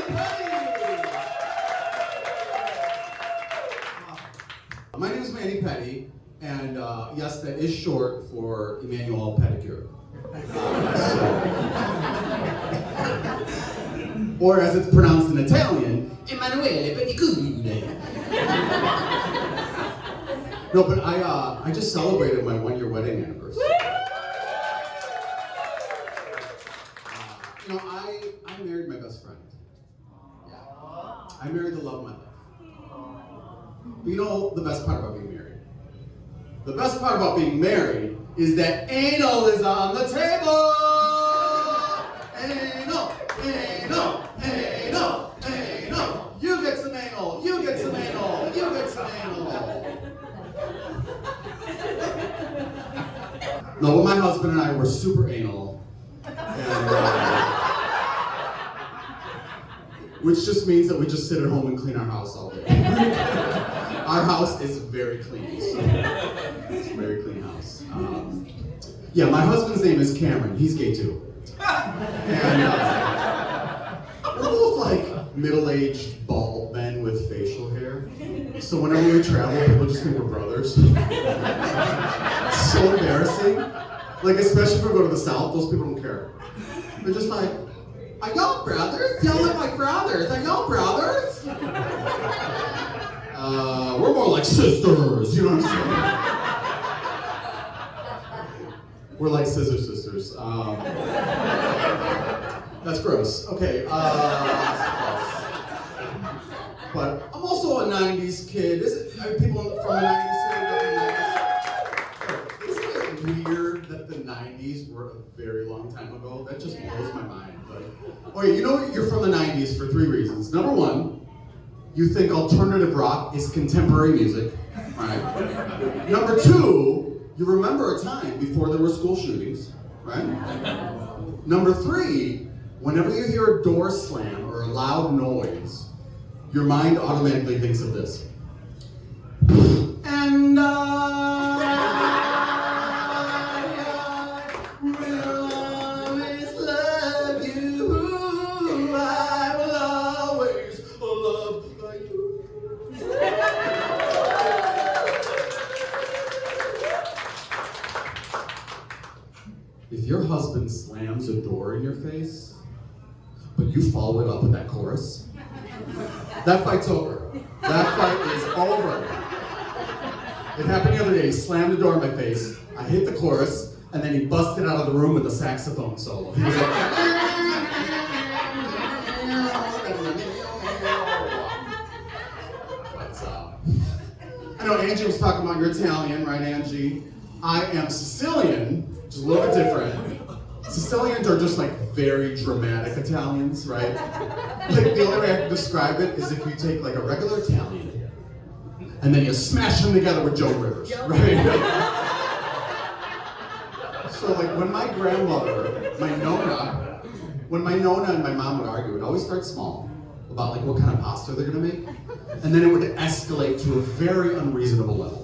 Mani-Pedi! My name is Manny Petty, and yes, that is short for Emmanuel Pedicure. Or as it's pronounced in Italian, Emanuele Pedicure. No, but I just celebrated my 1-year wedding anniversary. You know, I married my best friend. Yeah. I married the love of my life. But you know the best part about being married? The best part about being married is that anal is on the table! Anal, anal, anal, anal. You get some anal, you get some anal, you get some anal. No, but my husband and I were super anal. And, which just means that we just sit at home and clean our house all day. Our house is very clean, so it's a very clean house. Yeah, my husband's name is Cameron. He's gay too. And we're both like middle-aged bald men with facial hair. So whenever we travel, people just think we're brothers. So embarrassing. Like, especially if we go to the South, those people don't care. They're just like, are y'all brothers? Y'all look like brothers. Are y'all brothers? We're more like sisters, you know what I'm saying? We're like scissor sisters. That's gross. Okay. But I'm also a 90s kid. Are people from the 90s? Isn't it weird that the 90s were a very long time ago? That just blows my mind. But, okay, you know you're from the 90s for 3 reasons. Number 1, you think alternative rock is contemporary music, right? Number 2, you remember a time before there were school shootings, right? Number 3, whenever you hear a door slam or a loud noise, your mind automatically thinks of this. And if your husband slams a door in your face, but you follow it up with that chorus, that fight's over. That fight is over. It happened the other day. He slammed the door in my face. I hit the chorus, and then he busted out of the room with a saxophone solo. He was like, I know Angie was talking about you're Italian, right, Angie? I am Sicilian, which is a little bit different. Sicilians are just like very dramatic Italians, right? Like the only way I can describe it is if you take like a regular Italian and then you smash them together with Joan Rivers, right? So like when my grandmother, when my Nonna and my mom would argue, it would always start small about like what kind of pasta they're gonna make, and then it would escalate to a very unreasonable level.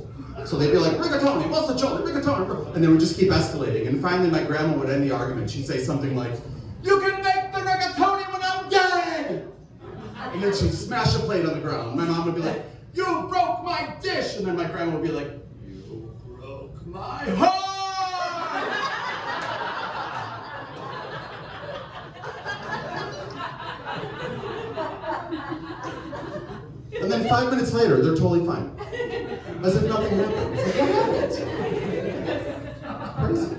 So they'd be like, rigatoni, mostacioli, rigatoni, and they would just keep escalating. And finally my grandma would end the argument. She'd say something like, you can make the rigatoni when I'm dead! And then she'd smash a plate on the ground. My mom would be like, you broke my dish! And then my grandma would be like, you broke my heart! And then 5 minutes later, they're totally fine. As if nothing happened. It's like, what happened? Crazy.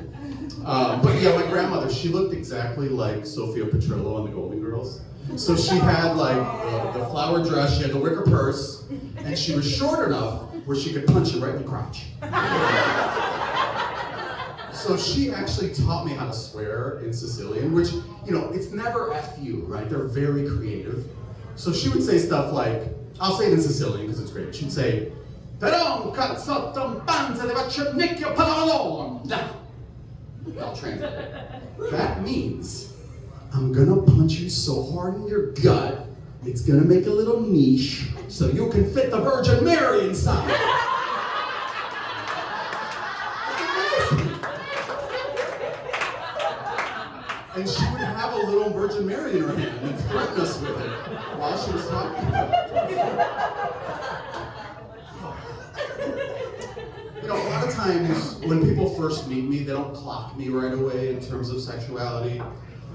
But yeah, my grandmother, she looked exactly like Sophia Petrillo on the Golden Girls. So she had like the flower dress, she had the wicker purse, and she was short enough where she could punch you right in the crotch. So she actually taught me how to swear in Sicilian, which, you know, it's never F you, right? They're very creative. So she would say stuff like, I'll say it in Sicilian because it's great. She'd say, Però cazzotto un panza ti faccio il nicchio palalon. I'll translate it. That means I'm gonna punch you so hard in your gut, it's gonna make a little niche so you can fit the Virgin Mary inside. And she would have a little Virgin Mary in her hand. threaten us with it while she was talking. You know, a lot of times when people first meet me, they don't clock me right away in terms of sexuality.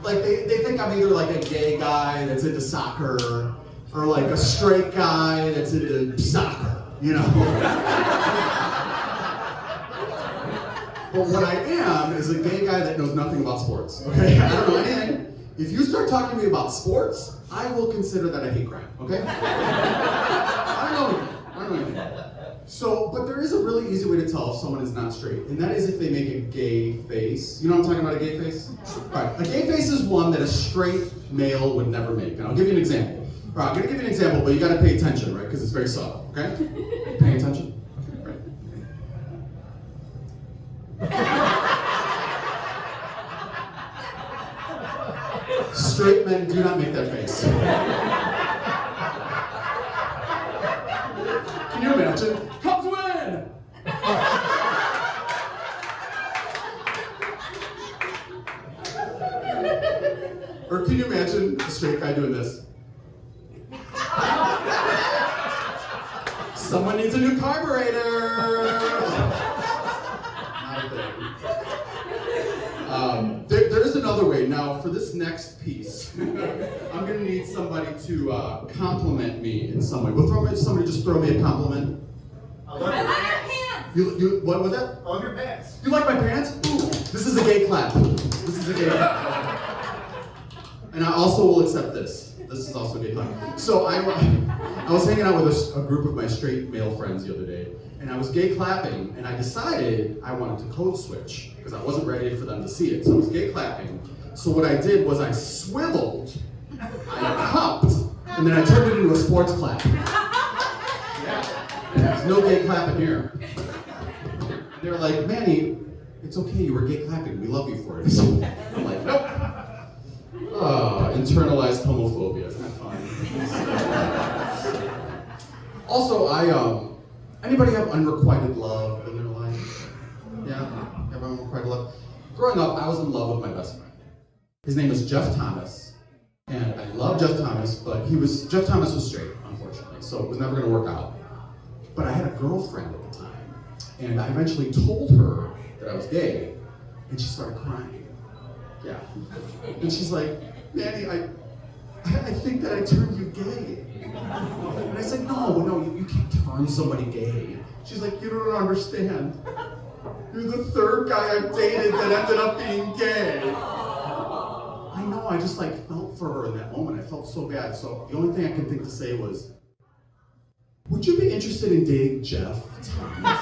Like, they think I'm either like a gay guy that's into soccer, or like a straight guy that's into soccer, you know? But what I am is a gay guy that knows nothing about sports, okay? I don't know anything. If you start talking to me about sports, I will consider that a hate crime, okay? I don't know anything. So, but there is a really easy way to tell if someone is not straight, and that is if they make a gay face. You know what I'm talking about, a gay face? All right, a gay face is one that a straight male would never make. And I'll give you an example. All right, I'm gonna give you an example, but you gotta pay attention, right? Because it's very subtle, okay? Paying attention? Okay, right. Straight men do not make that face. Can you imagine? Come to win! Or can you imagine a straight guy doing this? Someone needs a new carburetor! Not a thing. There is another way. Now, for this next piece, I'm going to need somebody to compliment me in some way. Will somebody just throw me a compliment? I love your pants! You what was that? I love your pants. You like my pants? Ooh, this is a gay clap. This is a gay clap. And I also will accept this. This is also a gay clap. So I was hanging out with a group of my straight male friends the other day, and I was gay clapping, and I decided I wanted to code switch because I wasn't ready for them to see it. So I was gay clapping. So what I did was I swiveled, I cupped, and then I turned it into a sports clap. Yeah. And there's no gay clapping here. And they were like, Manny, it's okay, you were gay clapping. We love you for it. I'm like, nope. Internalized homophobia. Isn't that fun? Also, anybody have unrequited love in their life? Yeah? Have unrequited love? Growing up, I was in love with my best friend. His name was Jeff Thomas, and I love Jeff Thomas, but Jeff Thomas was straight, unfortunately, so it was never gonna work out. But I had a girlfriend at the time, and I eventually told her that I was gay, and she started crying. Yeah. And she's like, Manny, I think that I turned you gay. And I said, no, you can't turn somebody gay. She's like, you don't understand. You're the third guy I've dated that ended up being gay. I know, I just felt for her in that moment. I felt so bad. So the only thing I could think to say was, would you be interested in dating Jeff Thomas?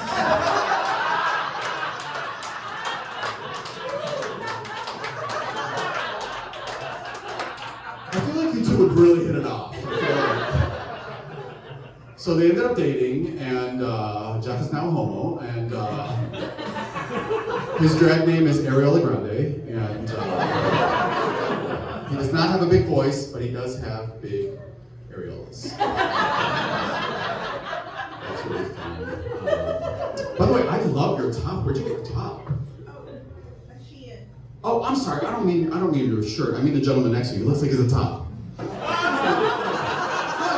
I feel like you two would really hit it off. So they ended up dating, and Jeff is now homo, and his drag name is Ariel Grande, and he does not have a big voice, but he does have big areolas. That's really fun. By the way, I love your top. Where'd you get the top? Oh, I'm sorry. I don't mean your shirt. I mean the gentleman next to you. He looks like he's a top. No,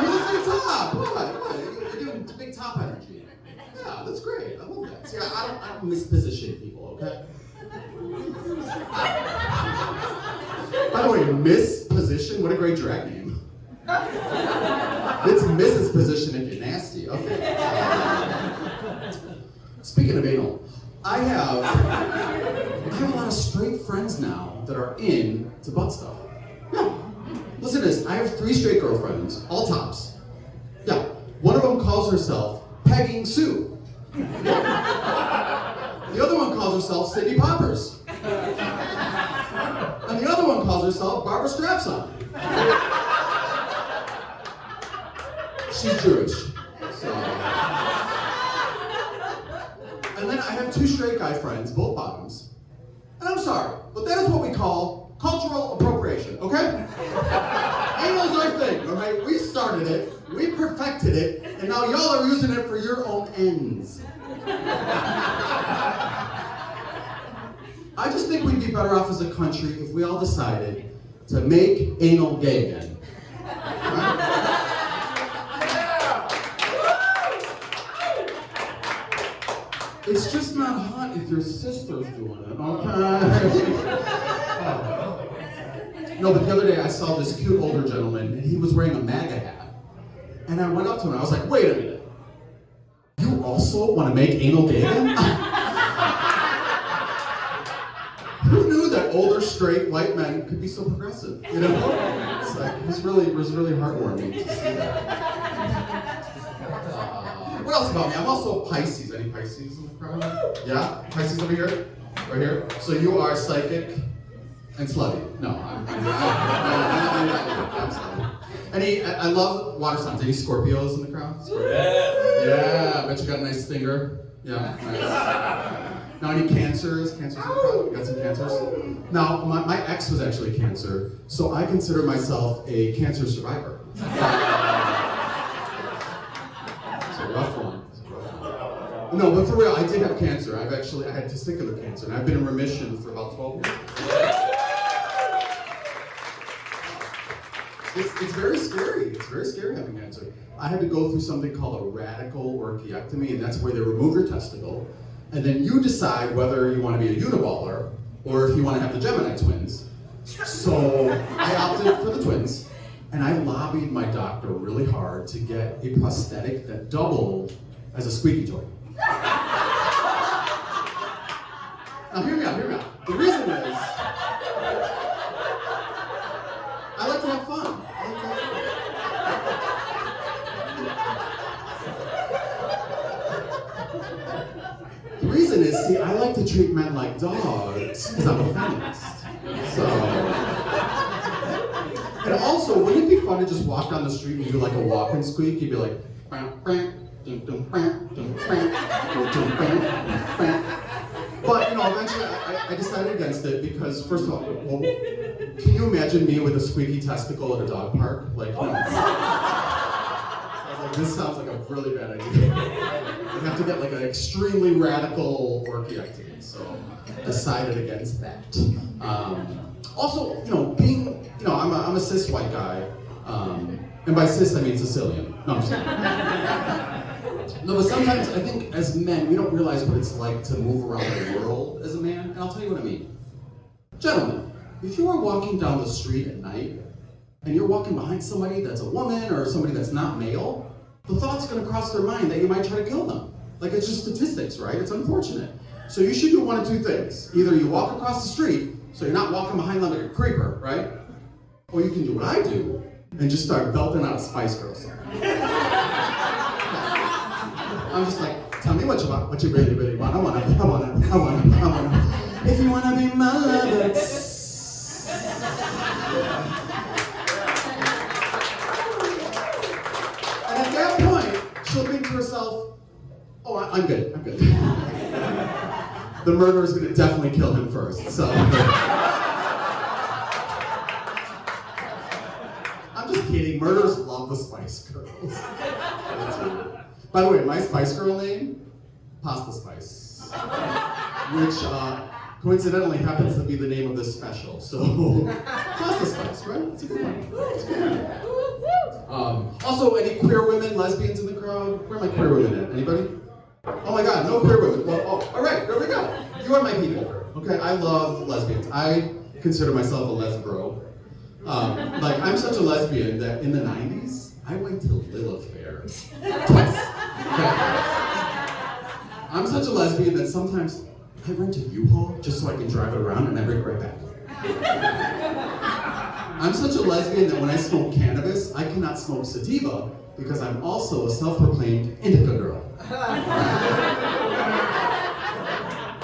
he looks like a top. What? You're doing big top energy. Yeah, that's great. I love that. See, I don't misposition people, okay? By the way, misposition. What a great drag name. It's Mrs. Position if you're nasty. Okay. Speaking of anal, I have a lot of straight friends now that are into butt stuff. Yeah. Listen to this. I have 3 straight girlfriends, all tops. Yeah. One of them calls herself Pegging Sue. The other one calls herself Cindy Poppers. And the other one calls herself Barbara Strapson. She's Jewish. So. And then I have 2 straight guy friends, both bottoms. And I'm sorry, but that is what we call cultural appropriation, okay? Anal's our thing, all right? We started it, we perfected it, and now y'all are using it for your own ends. I just think we'd be better off as a country if we all decided to make anal gay again. It's just not hot if your sister's doing it, okay? No, but the other day I saw this cute older gentleman, and he was wearing a MAGA hat. And I went up to him, and I was like, wait a minute. You also want to make anal gay again? Who knew that older, straight, white men could be so progressive? You know? It's like, it was really heartwarming to see that. What else about me? I'm also a Pisces. Any Pisces in the crowd? Yeah? Pisces over here? Right here? So you are psychic and slutty. No, I'm slutty. I love water signs. Any Scorpios in the crowd? Yeah, I bet you got a nice stinger. Yeah, nice. Now, any cancers? Cancers in the crowd? You got some cancers? Now, my ex was actually Cancer, so I consider myself a cancer survivor. It's a rough one. No, but for real, I did have cancer. I had testicular cancer, and I've been in remission for about 12 years. It's very scary. It's very scary having cancer. I had to go through something called a radical orchiectomy, and that's where they remove your testicle, and then you decide whether you want to be a uniballer or if you want to have the Gemini twins. So I opted for the twins, and I lobbied my doctor really hard to get a prosthetic that doubled as a squeaky toy. Now hear me out. The reason is, I like to have fun. The reason is, see, I like to treat men like dogs because I'm a feminist. So, and also, wouldn't it be fun to just walk down the street and do like a walk and squeak? You'd be like, but eventually I decided against it because, first of all, well, can you imagine me with a squeaky testicle at a dog park? Like, I was like, this sounds like a really bad idea. I'd have to get like an extremely radical orchiectomy, so decided against that. Also, I'm a cis white guy, and by cis I mean Sicilian. No, I'm just kidding. No, but sometimes I think as men, we don't realize what it's like to move around the world as a man, and I'll tell you what I mean. Gentlemen, if you are walking down the street at night, and you're walking behind somebody that's a woman or somebody that's not male, the thought's gonna cross their mind that you might try to kill them. Like, it's just statistics, right? It's unfortunate. So you should do one of two things. Either you walk across the street, so you're not walking behind them like a creeper, right? Or you can do what I do, and just start belting out a Spice Girl song. I'm just like, tell me what you really, really want. I wanna. If you wanna be my lover. And at that point, she'll think to herself, oh, I'm good. The murderer's gonna definitely kill him first, so. I'm just kidding, murderers love the Spice Girls. By the way, my Spice Girl name, Pasta Spice, which coincidentally happens to be the name of this special. So, Pasta Spice, right? It's a good one. Also, any queer women, lesbians in the crowd? Where are my queer women at? Anybody? Oh my God, no queer women. Well, all right, there we go. You are my people. Okay, I love lesbians. I consider myself a lesbro. I'm such a lesbian that in the 90s, I went to Lilith Fair twice. Okay. I'm such a lesbian that sometimes I rent a U-Haul just so I can drive it around and I bring it right back. I'm such a lesbian that when I smoke cannabis, I cannot smoke sativa because I'm also a self-proclaimed indica girl.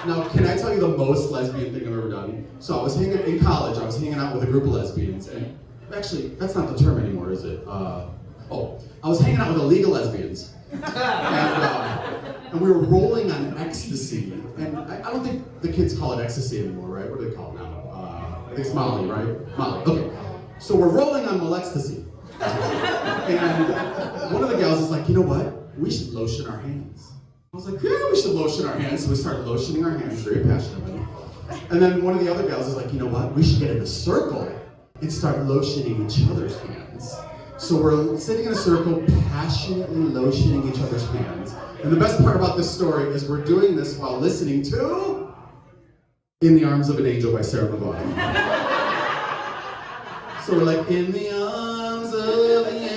Now, can I tell you the most lesbian thing I've ever done? So I was in college, I was hanging out with a group of lesbians, and actually, that's not the term anymore, is it? I was hanging out with illegal lesbians, and we were rolling on ecstasy, and I don't think the kids call it ecstasy anymore, right? What do they call it now? I think it's Molly, right? Molly, okay. So we're rolling on Molextasy, and one of the gals is like, you know what? We should lotion our hands. I was like, yeah, we should lotion our hands. So we started lotioning our hands very passionately. And then one of the other gals is like, you know what? We should get in a circle and start lotioning each other's hands. So we're sitting in a circle, passionately lotioning each other's hands. And the best part about this story is we're doing this while listening to In the Arms of an Angel by Sarah McLachlan. So we're like, in the arms of the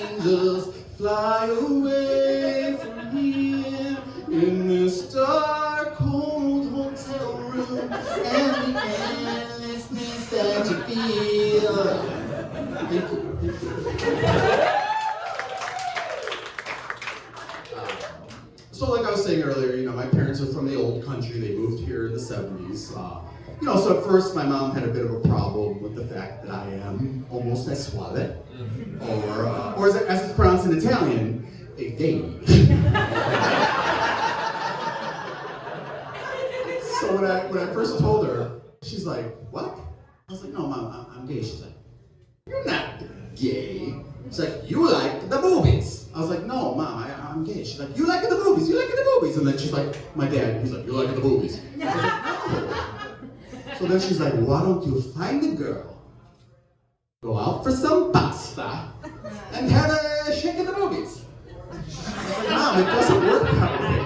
angels, fly away from here, in this dark, cold hotel room, and the endlessness that you feel. Thank you. So like I was saying earlier, my parents are from the old country. They moved here in the 70s. So at first my mom had a bit of a problem with the fact that I am omosessuale, or as it's pronounced in Italian, a gay. So when I first told her, she's like, what? I was like, no, Mom, I'm gay. She's like, you're not gay. She's like, you like the boobies. I was like, no, Mom, I'm gay. She's like, you like the boobies, you like the boobies. And then she's like, my dad, he's like, you like the boobies. I was like, no. So then she's like, why don't you find a girl, go out for some pasta, and have a shake of the boobies. I was like, Mom, it doesn't work that way.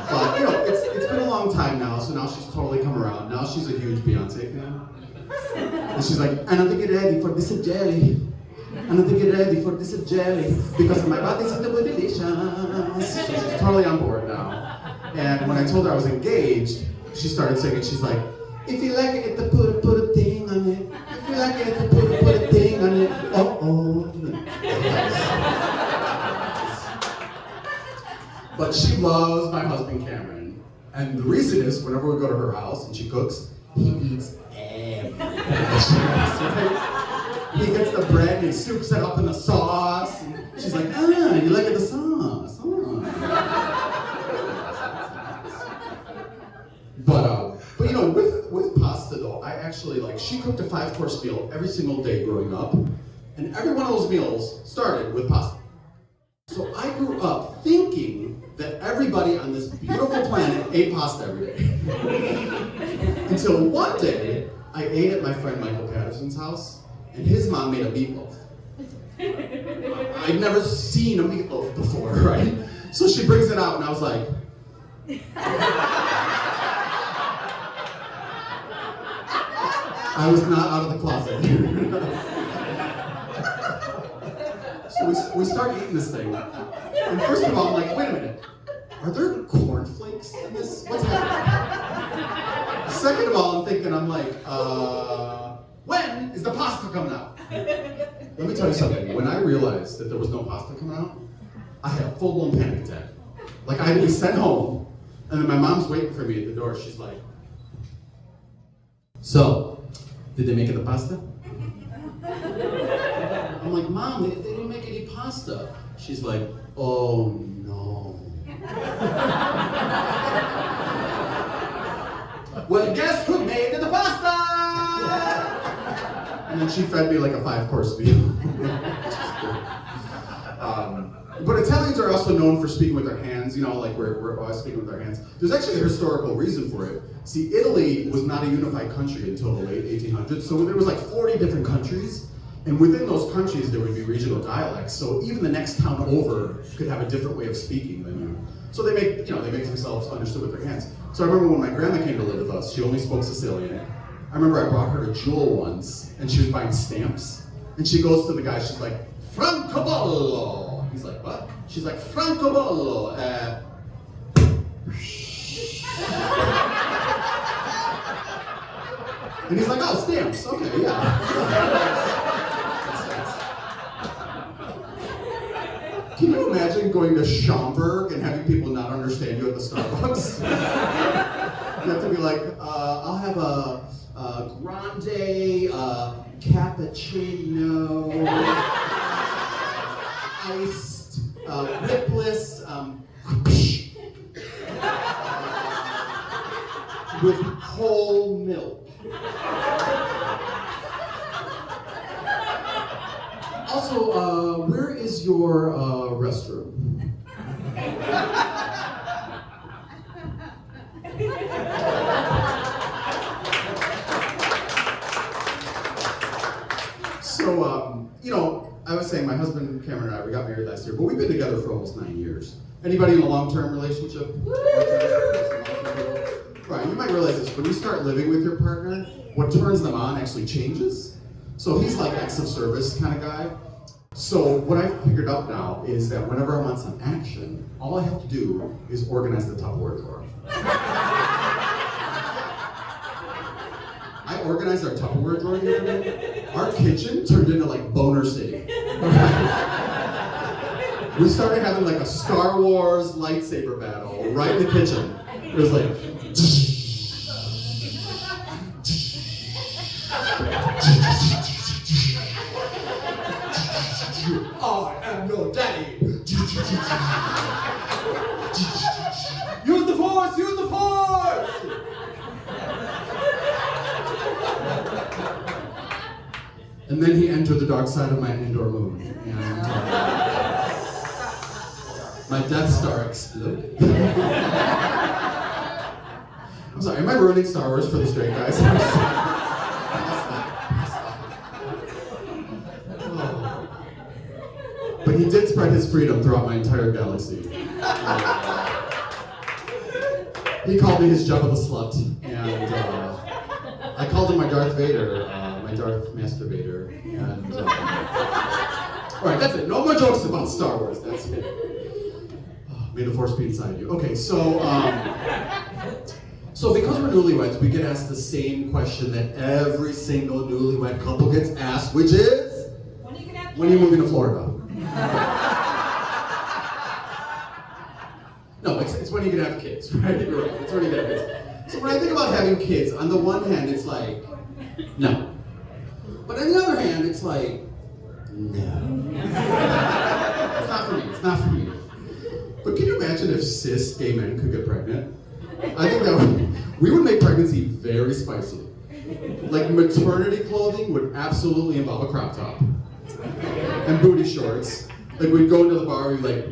But, it's been a long time now, so now she's totally come around. Now she's a huge Beyonce fan. And she's like, I don't think you're ready for this jelly. I don't think you're ready for this jelly because my body's so delicious. So she's totally on board now. And when I told her I was engaged, she started singing. She's like, if you like it, put a thing on it. If you like it, put a thing on it. Oh. But she loves my husband Cameron. And the reason is, whenever we go to her house and she cooks, he eats everything. He gets the bread and he soups it up in the sauce. And she's like, you like the sauce. But with pasta though, I actually she cooked a 5-course meal every single day growing up. And every one of those meals started with pasta. So I grew up thinking that everybody on this beautiful planet ate pasta every day. Until one day, I ate at my friend Michael Patterson's house, and his mom made a meatloaf. I'd never seen a meatloaf before, right? So she brings it out, and I was like, I was not out of the closet. So we start eating this thing. And first of all, I'm like, wait a minute. Are there cornflakes in this? What's happening? Second of all, I'm like, when is the pasta coming out? Let me tell you something. When I realized that there was no pasta coming out, I had a full-blown panic attack. I had to be sent home, and then my mom's waiting for me at the door. She's like, so, did they make it the pasta? I'm like, Mom, they didn't make any pasta. She's like, oh no. Well, guess who made the pasta? And then she fed me a 5-course meal. But Italians are also known for speaking with their hands, we're always speaking with our hands. There's actually a historical reason for it. See, Italy was not a unified country until the late 1800s, so there was 40 different countries, and within those countries there would be regional dialects, so even the next town over could have a different way of speaking than you. So they make themselves understood with their hands. So I remember when my grandma came to live with us, she only spoke Sicilian. I remember I brought her to Jewel once, and she was buying stamps, and she goes to the guy, she's like, Francobollo! He's like, what? She's like, Francobollo! And he's like, oh, stamps, okay, yeah. Can you imagine going to Schaumburg and having people not understand you at the Starbucks? You have to be like, I'll have a grande cappuccino, iced, whipless, with whole milk. Also, where is your restroom? So, know, I was saying my husband Cameron and I, we got married last year, but we've been together for almost 9 years. Anybody in a long-term relationship? Right, you might realize this, when you start living with your partner, what turns them on actually changes. So he's like acts of service kind of guy. So what I've figured out now is that whenever I want some action, all I have to do is organize the Tupperware drawer. I organized our Tupperware drawer the other day. Our kitchen turned into like Boner City. We started having like a Star Wars lightsaber battle right in the kitchen. It was like, I am your daddy. Use the force, use the force. And then he entered the dark side of my indoor moon, and my Death Star exploded. I'm sorry, am I ruining Star Wars for the straight guys? Oh. But he did spread his freedom throughout my entire galaxy. He called me his Jabba the Slut, and I called him my Darth Vader, my Darth Masturbator, and alright, that's it. No more jokes about Star Wars, that's it. May the force be inside you. Okay, so because we're newlyweds, we get asked the same question that every single newlywed couple gets asked, which is, when are you moving to Florida? No, it's when you can have kids, right? You're right, it's when you can have kids. So when I think about having kids, on the one hand, it's like, no. But on the other hand, it's like, no. It's not for me, it's not for me. But can you imagine if cis gay men could get pregnant? I think that we would make pregnancy very spicy. Like maternity clothing would absolutely involve a crop top. And booty shorts. Like we'd go into the bar, we'd be like,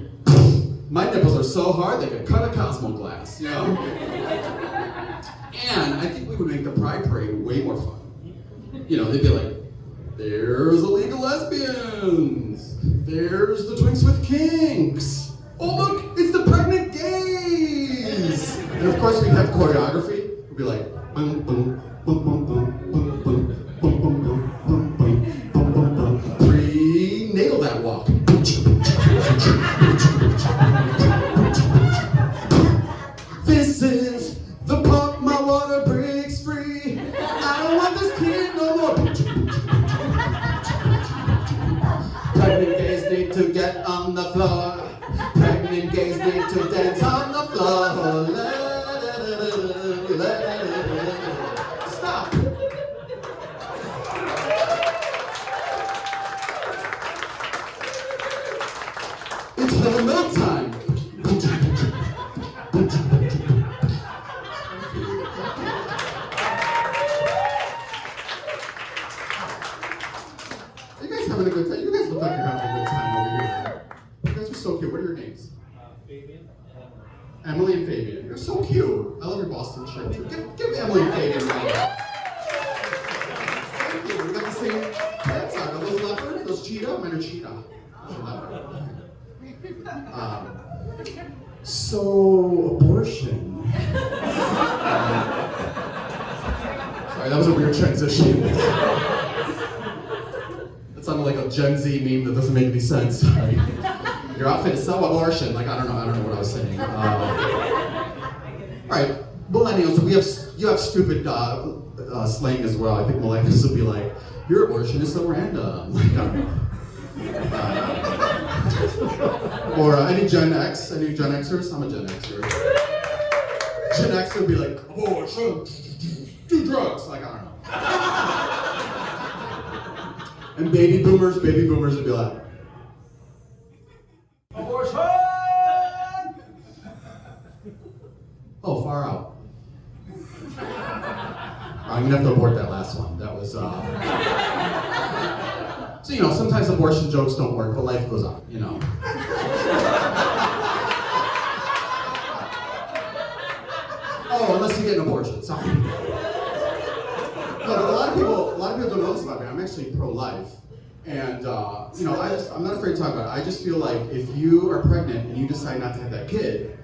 my nipples are so hard they could cut a Cosmo glass, you know? And I think we would make the Pride Parade way more fun. You know, they'd be like, there's illegal lesbians. There's the twinks with kinks. Oh look, it's the pregnant gays! And of course we'd have choreography. We'd be like, boom, boom, boom, boom, boom, boom, boom, boom, boom, boom, boom, boom, boom, boom, boom. Pre-nail that walk. This is the pump, my water breaks free. I don't want this kid no more. Pregnant gays need to get on the floor. Pregnant gays need to dance on the floor. Stop. It's the milk time. You guys having a good time? You guys look like you're having a good time over here. You guys are so cute. What are your names? Fabian. Emily and Fabian. You're so cute. I love your Boston shirt too. Give Emily and Fabian a round. Thank you. We got the same pets on. Are those leopard? Those cheetah? Mine are cheetah. So, abortion. Sorry, that was a weird transition. That sounded like a Gen Z meme that doesn't make any sense. Sorry. Your outfit is so abortion. Like, I don't know what I was saying. All right, millennials, you have stupid slang as well. I think millennials will be like, your abortion is so random. Like, I don't know. Or any Gen X, any Gen Xers? I'm a Gen Xer. Gen X would be like, abortion, do drugs. Like, I don't know. And baby boomers would be like, abortion! Oh, far out. I'm gonna have to abort that last one. That was, So, you know, sometimes abortion jokes don't work, but life goes on, you know. Oh, unless you get an abortion, sorry. No, but a lot of people don't know this about me. I'm actually pro-life. And I'm not afraid to talk about it. I just feel like if you are pregnant and you decide not to have that kid,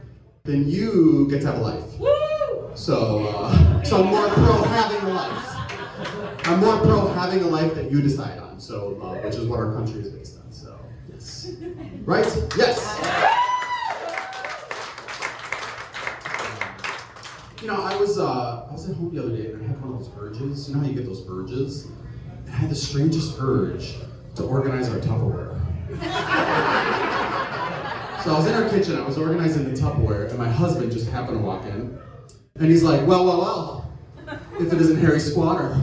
then you get to have a life. Woo! So I'm more pro having a life. I'm more pro having a life that you decide on. So, which is what our country is based on. So, yes. Right? Yes. I was at home the other day and I had one of those urges. You know how you get those urges? I had the strangest urge to organize our Tupperware. So I was in our kitchen, I was organizing the Tupperware, and my husband just happened to walk in. And he's like, well, if it isn't Harry Squatter.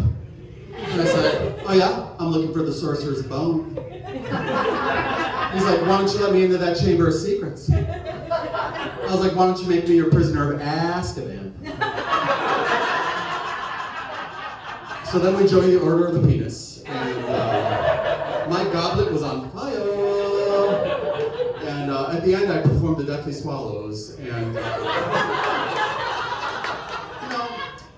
And I said, oh yeah, I'm looking for the sorcerer's bone. He's like, why don't you let me into that chamber of secrets? I was like, why don't you make me your prisoner of Azkaban? So then we joined the Order of the Penis, and my goblet was on fire. And at the end, I performed the Deathly Swallows, and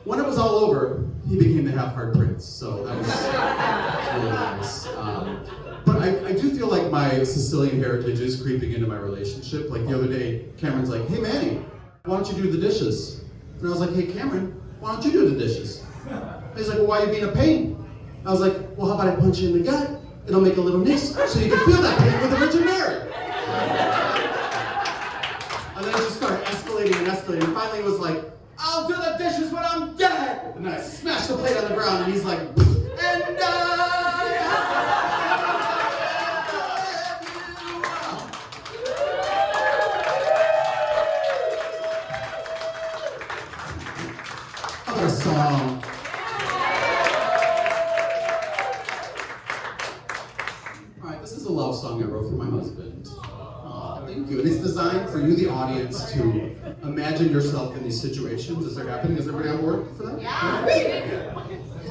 when it was all over, he became the half-heart prince. So that was really nice. But I do feel like my Sicilian heritage is creeping into my relationship. Like the other day, Cameron's like, hey Manny, why don't you do the dishes? And I was like, hey Cameron, why don't you do the dishes? He's like, well, why are you being a pain? I was like, well, how about I punch you in the gut? It'll make a little nice so you can feel that pain with the Virgin Mary. And then it just started escalating and escalating. And finally it was like, I'll do the dishes when I'm dead! And then I smashed the plate on the ground and he's like, and other song. Alright, this is a love song I wrote for my husband. Thank you. And it's designed for you, the audience, to imagine yourself in these situations as they're happening. Is everybody on board for that? Yeah.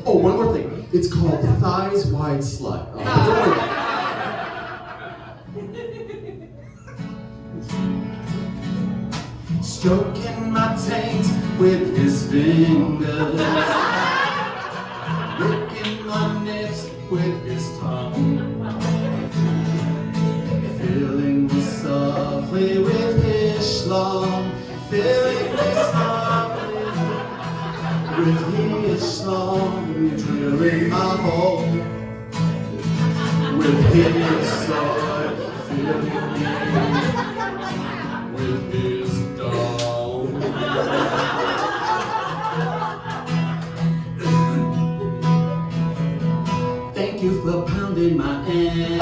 Oh, one more thing. It's called Thighs Wide Slut. Stroking my taint with his fingers, licking my nips with his tongue, filling me softly with his schlong, filling me softly with his schlong, drilling my hole with his sword, filling me with his dog. Thank you for pounding my ass,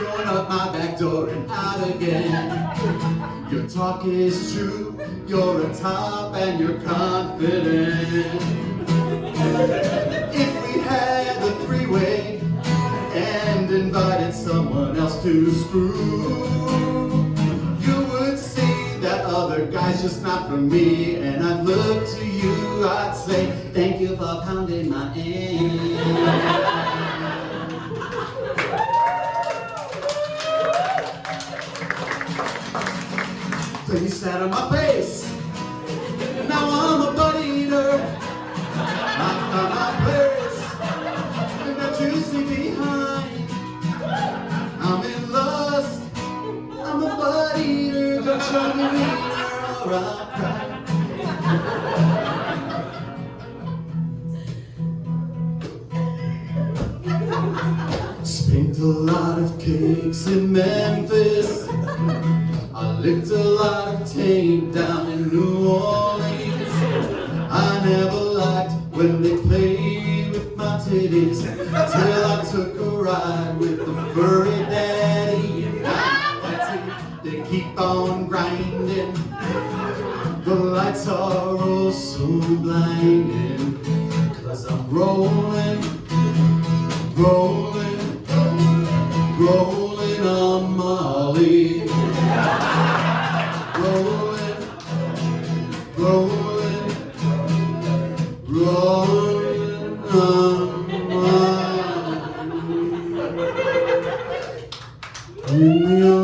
going up my back door and out again. Your talk is true, you're a top and you're confident. If we had the three-way and invited someone else to screw, you would see that other guy's just not for me. And I'd look to you, I'd say, thank you for pounding my ass. So you sat on my face, now I'm a butt eater. I found my place, and that you see behind. I'm in lust, I'm a butt eater, don't show me wiener or I'll cry. Spanked a lot of cakes in Memphis, I licked a lot of tape down in New Orleans. I never liked when they played with my titties, till I took a ride with the furry daddy. And they keep on grinding, the lights are all so blinding, 'cause I'm rolling, rolling, rolling on Molly. Rolling, rolling, rolling on Molly.